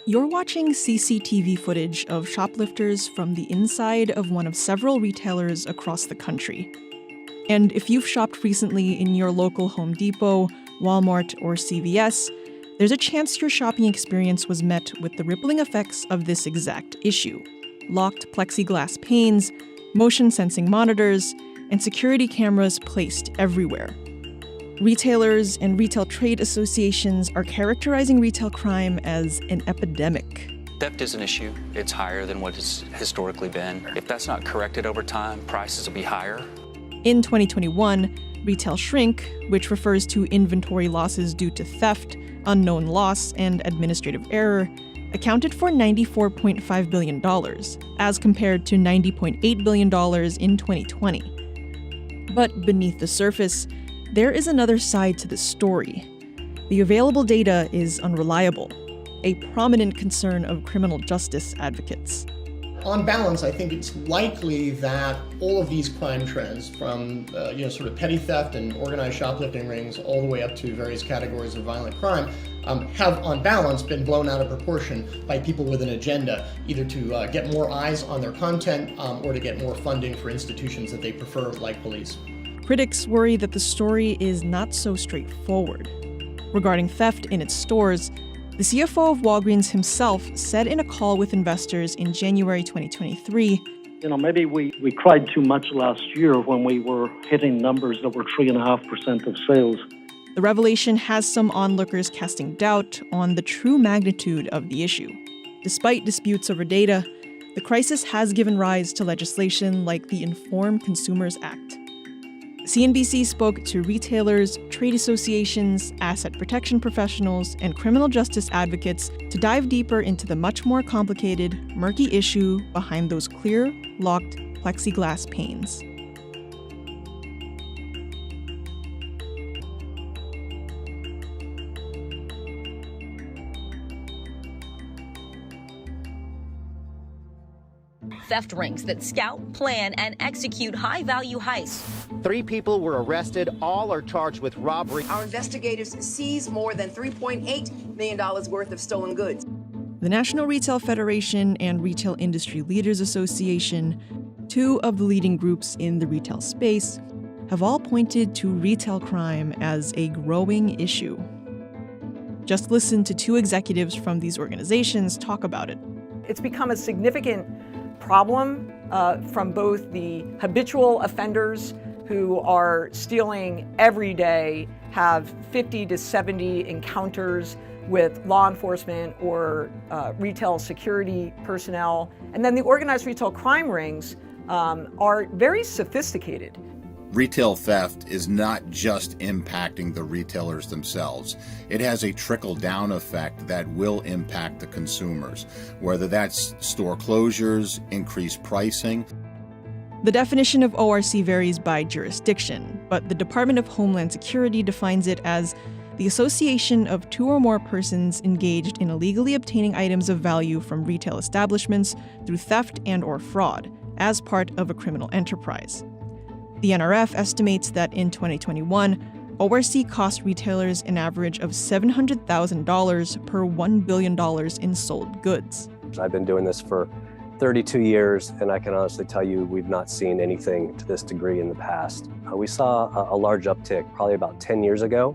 You're watching CCTV footage of shoplifters from the inside of one of several retailers across the country. And if you've shopped recently in your local Home Depot, Walmart, or CVS, there's a chance your shopping experience was met with the rippling effects of this exact issue. Locked plexiglass panes, motion-sensing monitors, and security cameras placed everywhere. Retailers and retail trade associations are characterizing retail crime as an epidemic. Theft is an issue. It's higher than what it's historically been. If that's not corrected over time, prices will be higher. In 2021, retail shrink, which refers to inventory losses due to theft, unknown loss, and administrative error, accounted for $94.5 billion, as compared to $90.8 billion in 2020. But beneath the surface, there is another side to the story. The available data is unreliable, a prominent concern of criminal justice advocates. On balance, I think it's likely that all of these crime trends, from sort of petty theft and organized shoplifting rings all the way up to various categories of violent crime, have on balance been blown out of proportion by people with an agenda, either to get more eyes on their content or to get more funding for institutions that they prefer, like police. Critics worry that the story is not so straightforward. Regarding theft in its stores, the CFO of Walgreens himself said in a call with investors in January 2023, maybe we cried too much last year when we were hitting numbers that were 3.5% of sales. The revelation has some onlookers casting doubt on the true magnitude of the issue. Despite disputes over data, the crisis has given rise to legislation like the Informed Consumers Act. CNBC spoke to retailers, trade associations, asset protection professionals, and criminal justice advocates to dive deeper into the much more complicated, murky issue behind those clear, locked plexiglass panes. Theft rings that scout, plan, and execute high-value heists. 3 people were arrested. All are charged with robbery. Our investigators seized more than $3.8 million worth of stolen goods. The National Retail Federation and Retail Industry Leaders Association, two of the leading groups in the retail space, have all pointed to retail crime as a growing issue. Just listen to two executives from these organizations talk about it. It's become a significant problem from both the habitual offenders who are stealing every day, have 50 to 70 encounters with law enforcement or retail security personnel. And then the organized retail crime rings are very sophisticated. Retail theft is not just impacting the retailers themselves. It has a trickle-down effect that will impact the consumers, whether that's store closures, increased pricing. The definition of ORC varies by jurisdiction, but the Department of Homeland Security defines it as the association of 2 or more persons engaged in illegally obtaining items of value from retail establishments through theft and/or fraud as part of a criminal enterprise. The NRF estimates that in 2021, ORC cost retailers an average of $700,000 per $1 billion in sold goods. I've been doing this for 32 years, and I can honestly tell you we've not seen anything to this degree in the past. We saw a large uptick probably about 10 years ago,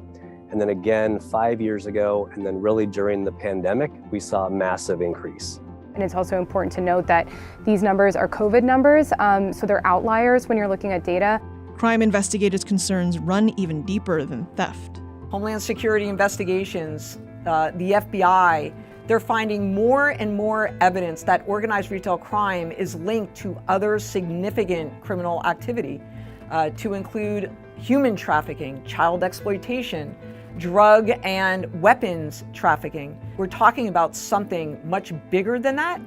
and then again 5 years ago, and then really during the pandemic, we saw a massive increase. And it's also important to note that these numbers are COVID numbers, so they're outliers when you're looking at data. Crime investigators' concerns run even deeper than theft. Homeland Security investigations, the FBI, they're finding more and more evidence that organized retail crime is linked to other significant criminal activity, to include human trafficking, child exploitation, drug and weapons trafficking. We're talking about something much bigger than that.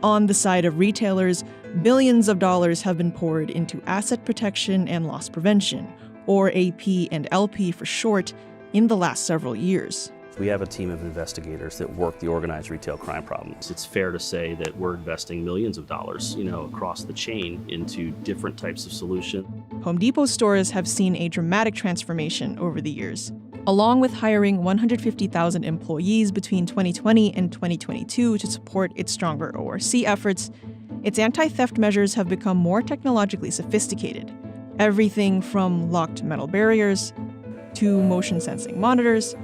On the side of retailers, billions of dollars have been poured into asset protection and loss prevention, or AP and LP for short, in the last several years. We have a team of investigators that work the organized retail crime problems. It's fair to say that we're investing millions of dollars, across the chain into different types of solutions. Home Depot stores have seen a dramatic transformation over the years. along with hiring 150,000 employees between 2020 and 2022 to support its stronger ORC efforts, its anti-theft measures have become more technologically sophisticated. Everything from locked metal barriers to motion sensing monitors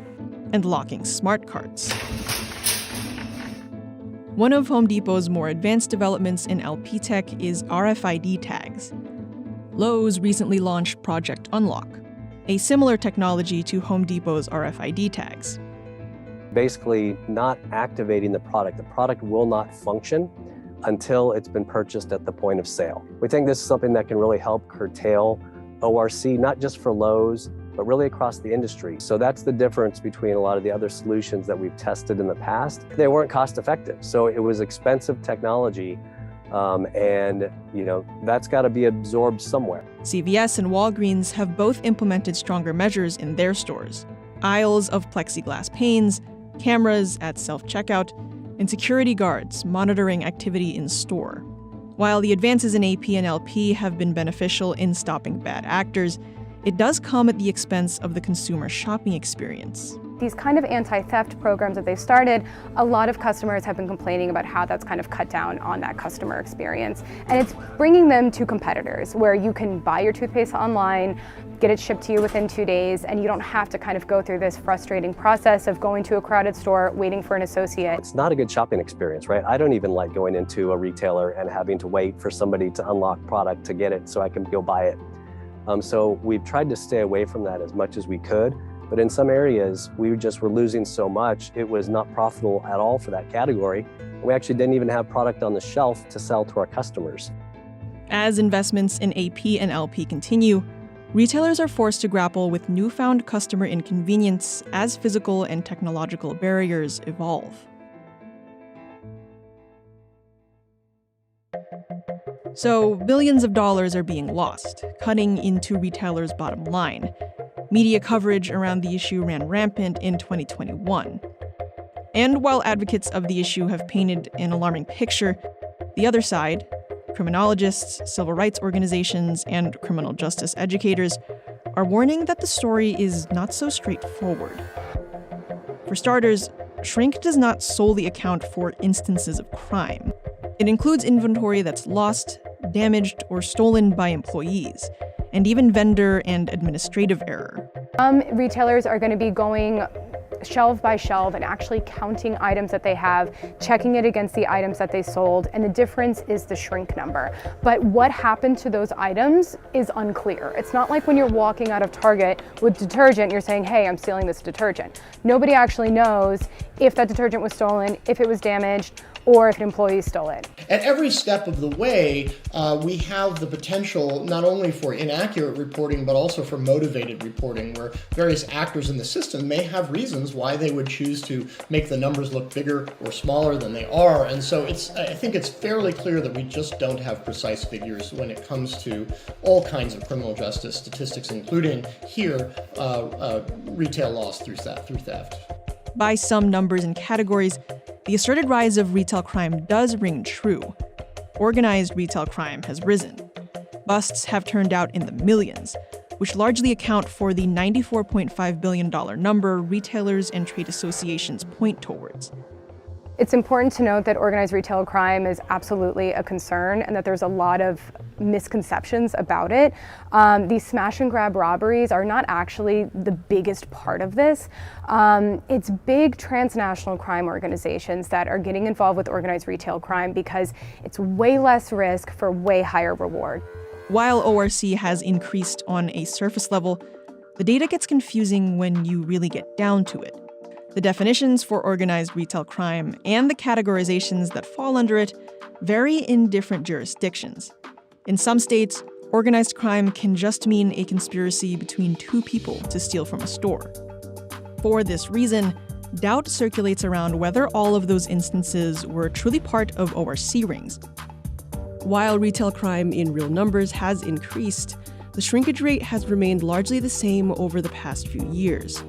and locking smart cards. One of Home Depot's more advanced developments in LP tech is RFID tags. Lowe's recently launched Project Unlock, a similar technology to Home Depot's RFID tags. Basically, not activating the product. The product will not function until it's been purchased at the point of sale. We think this is something that can really help curtail ORC, not just for Lowe's, but really across the industry. So that's the difference between a lot of the other solutions that we've tested in the past. They weren't cost effective, so it was expensive technology, and that's got to be absorbed somewhere. CVS and Walgreens have both implemented stronger measures in their stores. Aisles of plexiglass panes, cameras at self-checkout, and security guards monitoring activity in store. While the advances in AP and LP have been beneficial in stopping bad actors, it does come at the expense of the consumer shopping experience. These kind of anti-theft programs that they've started, a lot of customers have been complaining about how that's kind of cut down on that customer experience. And it's bringing them to competitors where you can buy your toothpaste online, get it shipped to you within 2 days, and you don't have to kind of go through this frustrating process of going to a crowded store, waiting for an associate. It's not a good shopping experience, right? I don't even like going into a retailer and having to wait for somebody to unlock product to get it so I can go buy it. So we've tried to stay away from that as much as we could, but in some areas we were losing so much, it was not profitable at all for that category. We actually didn't even have product on the shelf to sell to our customers. As investments in AP and LP continue, retailers are forced to grapple with newfound customer inconvenience as physical and technological barriers evolve. So, billions of dollars are being lost, cutting into retailers' bottom line. Media coverage around the issue ran rampant in 2021. And while advocates of the issue have painted an alarming picture, the other side, criminologists, civil rights organizations, and criminal justice educators, are warning that the story is not so straightforward. For starters, shrink does not solely account for instances of crime. It includes inventory that's lost, damaged, or stolen by employees, and even vendor and administrative error. Retailers are going to be going shelf by shelf and actually counting items that they have, checking it against the items that they sold, and the difference is the shrink number. But what happened to those items is unclear. It's not like when you're walking out of Target with detergent and you're saying, hey, I'm stealing this detergent. Nobody actually knows if that detergent was stolen, if it was damaged, or if an employee stole it. At every step of the way, we have the potential not only for inaccurate reporting, but also for motivated reporting, where various actors in the system may have reasons why they would choose to make the numbers look bigger or smaller than they are. And so I think it's fairly clear that we just don't have precise figures when it comes to all kinds of criminal justice statistics, including here, retail loss through theft. By some numbers and categories, the asserted rise of retail crime does ring true. Organized retail crime has risen. Busts have turned out in the millions, which largely account for the $94.5 billion number retailers and trade associations point towards. It's important to note that organized retail crime is absolutely a concern and that there's a lot of misconceptions about it. These smash and grab robberies are not actually the biggest part of this. It's big transnational crime organizations that are getting involved with organized retail crime because it's way less risk for way higher reward. While ORC has increased on a surface level, the data gets confusing when you really get down to it. The definitions for organized retail crime and the categorizations that fall under it vary in different jurisdictions. In some states, organized crime can just mean a conspiracy between two people to steal from a store. For this reason, doubt circulates around whether all of those instances were truly part of ORC rings. While retail crime in real numbers has increased, the shrinkage rate has remained largely the same over the past few years.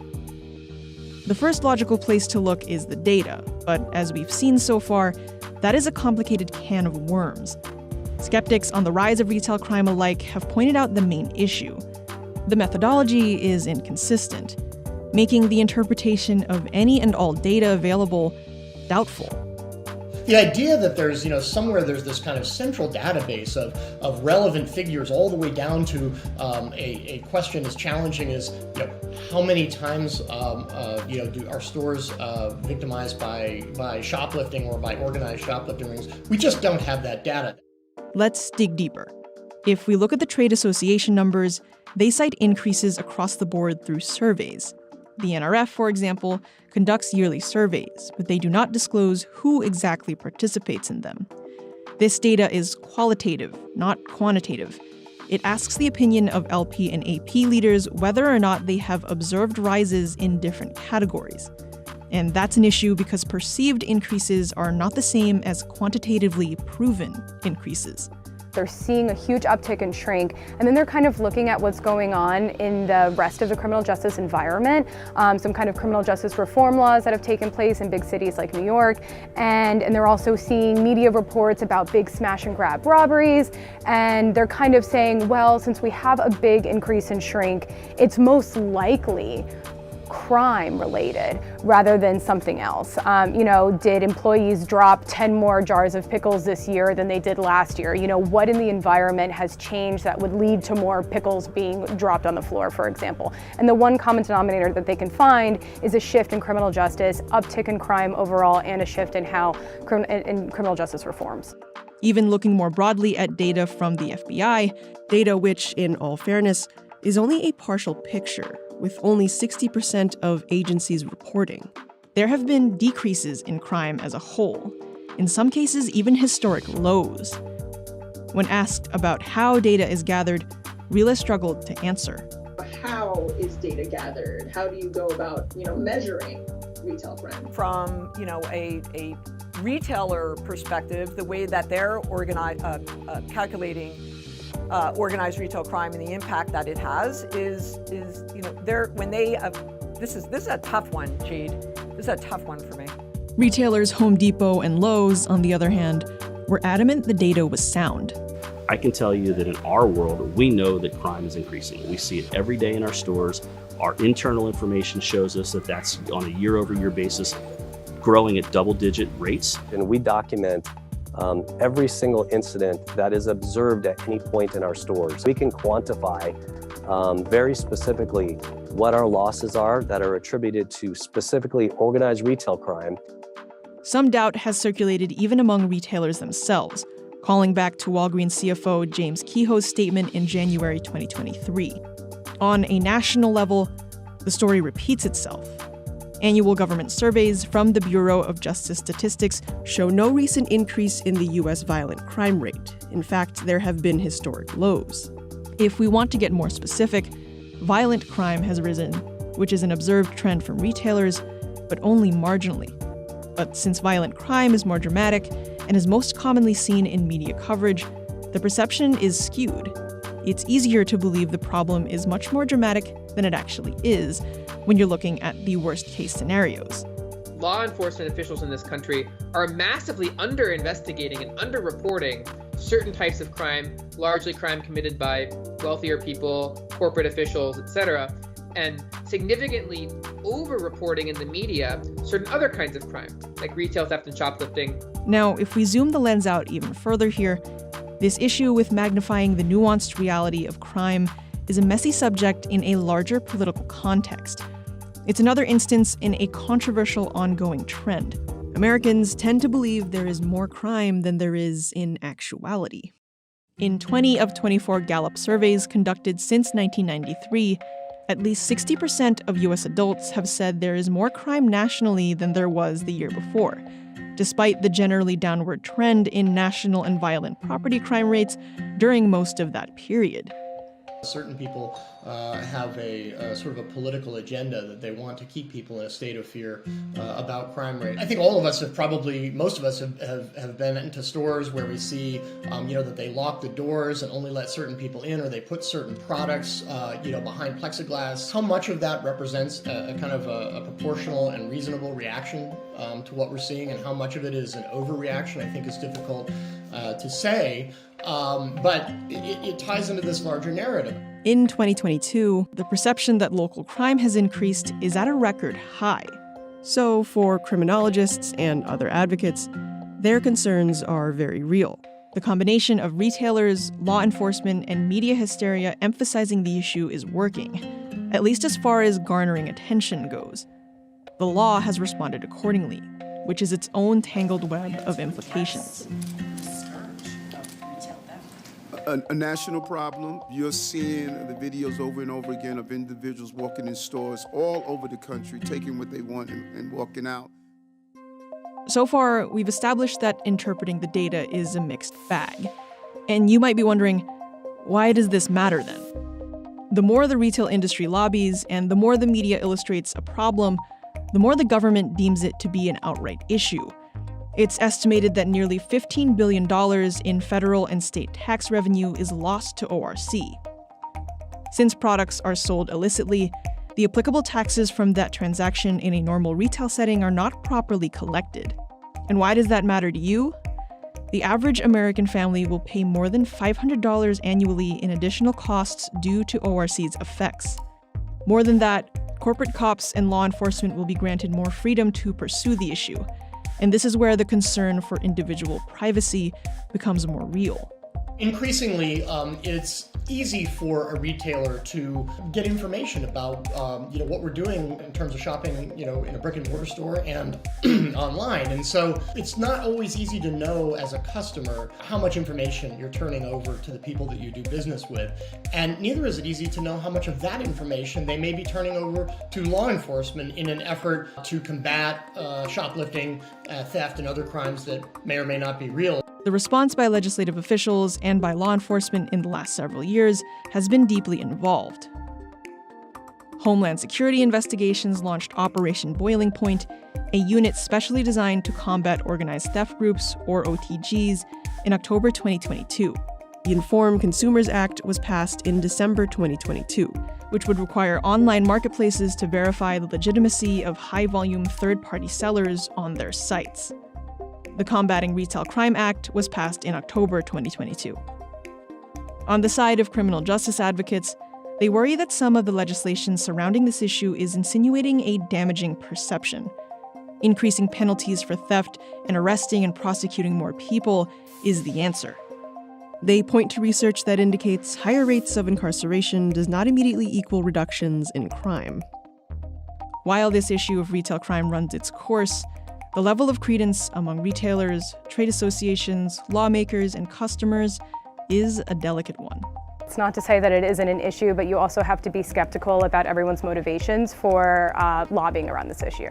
The first logical place to look is the data, but as we've seen so far, that is a complicated can of worms. Skeptics on the rise of retail crime alike have pointed out the main issue. The methodology is inconsistent. making the interpretation of any and all data available doubtful. The idea that there's, somewhere there's this kind of central database of relevant figures all the way down to a question as challenging as, how many times, are stores victimized by shoplifting or by organized shoplifting rings? We just don't have that data. Let's dig deeper. If we look at the trade association numbers, they cite increases across the board through surveys. The NRF, for example, conducts yearly surveys, but they do not disclose who exactly participates in them. This data is qualitative, not quantitative. It asks the opinion of LP and AP leaders whether or not they have observed rises in different categories. And that's an issue because perceived increases are not the same as quantitatively proven increases. They're seeing a huge uptick in shrink, and then they're kind of looking at what's going on in the rest of the criminal justice environment, some kind of criminal justice reform laws that have taken place in big cities like New York, and they're also seeing media reports about big smash and grab robberies, and they're kind of saying, well, since we have a big increase in shrink, it's most likely crime related rather than something else. Did employees drop 10 more jars of pickles this year than they did last year? What in the environment has changed that would lead to more pickles being dropped on the floor, for example? And the one common denominator that they can find is a shift in criminal justice, uptick in crime overall, and a shift in how in criminal justice reforms. Even looking more broadly at data from the FBI, data which, in all fairness, is only a partial picture, with only 60% of agencies reporting. There have been decreases in crime as a whole, in some cases even historic lows. When asked about how data is gathered, Rila struggled to answer. How is data gathered? How do you go about, measuring retail crime? From, a retailer perspective, the way that they're calculating organized retail crime and the impact that it has is this is a tough one, Jade. This is a tough one for me. Retailers Home Depot and Lowe's, on the other hand, were adamant the data was sound. I can tell you that in our world, we know that crime is increasing. We see it every day in our stores. Our internal information shows us that that's on a year-over-year basis growing at double-digit rates. And we document every single incident that is observed at any point in our stores. We can quantify very specifically what our losses are that are attributed to specifically organized retail crime. Some doubt has circulated even among retailers themselves, calling back to Walgreens CFO James Kehoe's statement in January 2023. On a national level, the story repeats itself. Annual government surveys from the Bureau of Justice Statistics show no recent increase in the U.S. violent crime rate. In fact, there have been historic lows. If we want to get more specific, violent crime has risen, which is an observed trend from retailers, but only marginally. But since violent crime is more dramatic and is most commonly seen in media coverage, the perception is skewed. It's easier to believe the problem is much more dramatic than it actually is when you're looking at the worst-case scenarios. Law enforcement officials in this country are massively under-investigating and under-reporting certain types of crime, largely crime committed by wealthier people, corporate officials, etc., and significantly over-reporting in the media certain other kinds of crime, like retail theft and shoplifting. Now, if we zoom the lens out even further here, this issue with magnifying the nuanced reality of crime is a messy subject in a larger political context. It's another instance in a controversial ongoing trend. Americans tend to believe there is more crime than there is in actuality. In 20 of 24 Gallup surveys conducted since 1993, at least 60% of U.S. adults have said there is more crime nationally than there was the year before, despite the generally downward trend in national and violent property crime rates during most of that period. Certain people have a sort of a political agenda that they want to keep people in a state of fear about crime rate. I think all of us have most of us have been into stores where we see, that they lock the doors and only let certain people in, or they put certain products, behind plexiglass. How much of that represents a kind of a proportional and reasonable reaction to what we're seeing, and how much of it is an overreaction, I think is difficult to say. But it ties into this larger narrative. In 2022, the perception that local crime has increased is at a record high. So for criminologists and other advocates, their concerns are very real. The combination of retailers, law enforcement, and media hysteria emphasizing the issue is working, at least as far as garnering attention goes. The law has responded accordingly, which is its own tangled web of implications. A national problem. You're seeing the videos over and over again of individuals walking in stores all over the country, taking what they want and walking out. So far, we've established that interpreting the data is a mixed bag. And you might be wondering, why does this matter then? The more the retail industry lobbies and the more the media illustrates a problem, the more the government deems it to be an outright issue. It's estimated that nearly $15 billion in federal and state tax revenue is lost to ORC. Since products are sold illicitly, the applicable taxes from that transaction in a normal retail setting are not properly collected. And why does that matter to you? The average American family will pay more than $500 annually in additional costs due to ORC's effects. More than that, corporate cops and law enforcement will be granted more freedom to pursue the issue. And this is where the concern for individual privacy becomes more real. Increasingly, it's easy for a retailer to get information about what we're doing in terms of shopping in a brick and mortar store and online. And so it's not always easy to know as a customer how much information you're turning over to the people that you do business with. And neither is it easy to know how much of that information they may be turning over to law enforcement in an effort to combat shoplifting, theft, and other crimes that may or may not be real. The response by legislative officials and by law enforcement in the last several years has been deeply involved. Homeland Security investigations launched Operation Boiling Point, a unit specially designed to combat organized theft groups, or OTGs, in October 2022. The Informed Consumers Act was passed in December 2022, which would require online marketplaces to verify the legitimacy of high-volume third-party sellers on their sites. The Combating Retail Crime Act was passed in October 2022. On the side of criminal justice advocates, they worry that some of the legislation surrounding this issue is insinuating a damaging perception. Increasing penalties for theft and arresting and prosecuting more people is the answer. They point to research that indicates higher rates of incarceration does not immediately equal reductions in crime. While this issue of retail crime runs its course, the level of credence among retailers, trade associations, lawmakers, and customers is a delicate one. It's not to say that it isn't an issue, but you also have to be skeptical about everyone's motivations for lobbying around this issue.